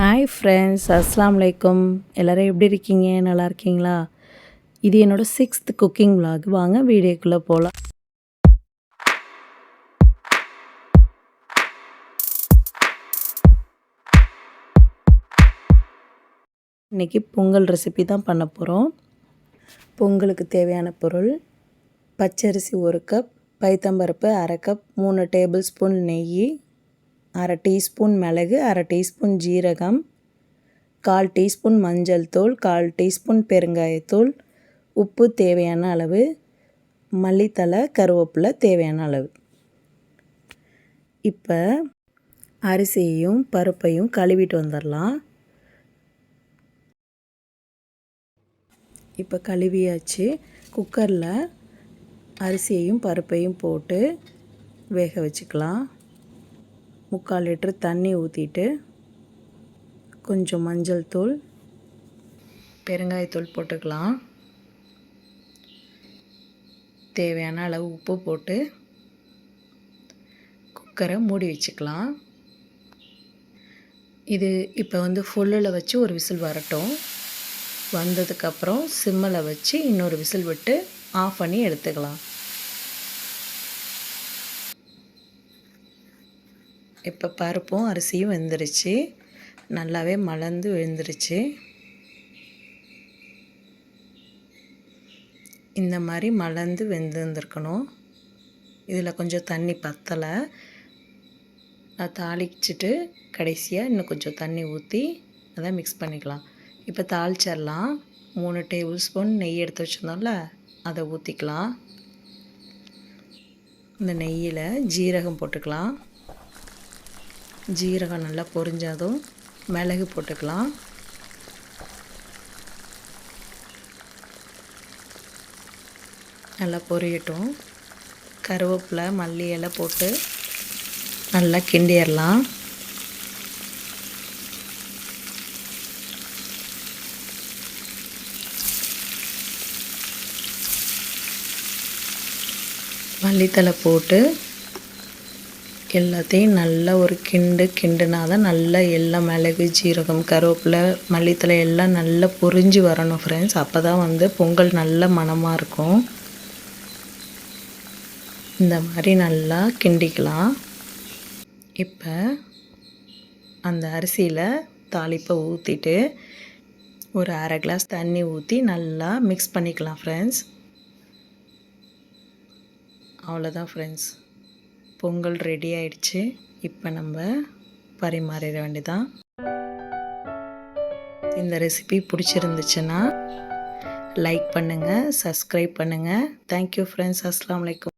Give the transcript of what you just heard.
Hi friends, அஸ்ஸலாமு அலைக்கும். எல்லோரும் எப்படி இருக்கீங்க? நல்லா இருக்கீங்களா? இது என்னோடய 6th குக்கிங் vlog. வாங்க வீடியோக்குள்ளே போகலாம். இன்றைக்கி பொங்கல் ரெசிபி தான் பண்ண போகிறோம். பொங்கலுக்கு தேவையான பொருள்: பச்சரிசி 1 கப், பைத்தம்பருப்பு 1/2 கப், 3 டேபிள் ஸ்பூன் நெய், 1/2 டீஸ்பூன் மிளகு, 1/2 டீஸ்பூன் ஜீரகம், 1/4 டீஸ்பூன் மஞ்சள் தூள், 1/4 டீஸ்பூன் பெருங்காயத்தூள், உப்பு தேவையான அளவு, மல்லித்தழை, கருவேப்பிலை தேவையான அளவு. இப்போ அரிசியையும் பருப்பையும் கழுவிட்டு வந்துடலாம். இப்போ கழுவியாச்சு. குக்கரில் அரிசியையும் பருப்பையும் போட்டு வேக வச்சுக்கலாம். 3/4 லிட்டர் தண்ணி ஊற்றிட்டு கொஞ்சம் மஞ்சள் தூள், பெருங்காயத்தூள் போட்டுக்கலாம். தேவையான அளவு உப்பு போட்டு குக்கரை மூடி வச்சுக்கலாம். இது இப்போ ஃபுல்லில் வச்சு ஒரு விசில் வரட்டும். வந்ததுக்கப்புறம் சிம்மில் வச்சு இன்னொரு விசில் விட்டு ஆஃப் பண்ணி எடுத்துக்கலாம். இப்போ பருப்பும் அரிசியும் வெந்துருச்சு. நல்லாவே மலர்ந்து விழுந்துருச்சு. இந்த மாதிரி மலர்ந்து வெந்துருந்துருக்கணும். இதில் கொஞ்சம் தண்ணி பத்தலை. நான் தாளிச்சிட்டு கடைசியாக இன்னும் கொஞ்சம் தண்ணி ஊற்றி அதை மிக்ஸ் பண்ணிக்கலாம். இப்போ தாளிச்சிடலாம். 3 டேபிள் ஸ்பூன் நெய் எடுத்து வச்சுருந்தோம்ல, அதை ஊற்றிக்கலாம். இந்த நெய்யில் ஜீரகம் போட்டுக்கலாம். ஜீரகம் நல்லா பொரிஞ்சதும் மிளகு போட்டுக்கலாம். நல்லா பொரியட்டும். கருவேப்பிலை, மல்லி இலை போட்டு நல்லா கிண்டிடலாம். மல்லித்தழை போட்டு எல்லாத்தையும் நல்லா ஒரு கிண்டுனா தான் நல்லா எல்லாம் மிளகு, ஜீரகம், கருவேப்பிலை, மல்லித்தழை எல்லாம் நல்லா பொரிஞ்சு வரணும் ஃப்ரெண்ட்ஸ். அப்போ தான் பொங்கல் நல்ல மணமாக இருக்கும். இந்த மாதிரி நல்லா கிண்டிக்கலாம். இப்போ அந்த அரிசியில் தாளிப்பை ஊற்றிட்டு ஒரு 1/2 கிளாஸ் தண்ணி ஊற்றி நல்லா மிக்ஸ் பண்ணிக்கலாம் ஃப்ரெண்ட்ஸ். அவ்வளோதான் ஃப்ரெண்ட்ஸ், பொங்கல் ரெடி ஆயிடுச்சு. இப்போ நம்ம பரிமாறிட வேண்டியதான். இந்த ரெசிபி பிடிச்சிருந்துச்சுன்னா லைக் பண்ணுங்கள், சப்ஸ்கிரைப் பண்ணுங்கள். Thank you friends. அஸ்ஸலாமு அலைக்கும்.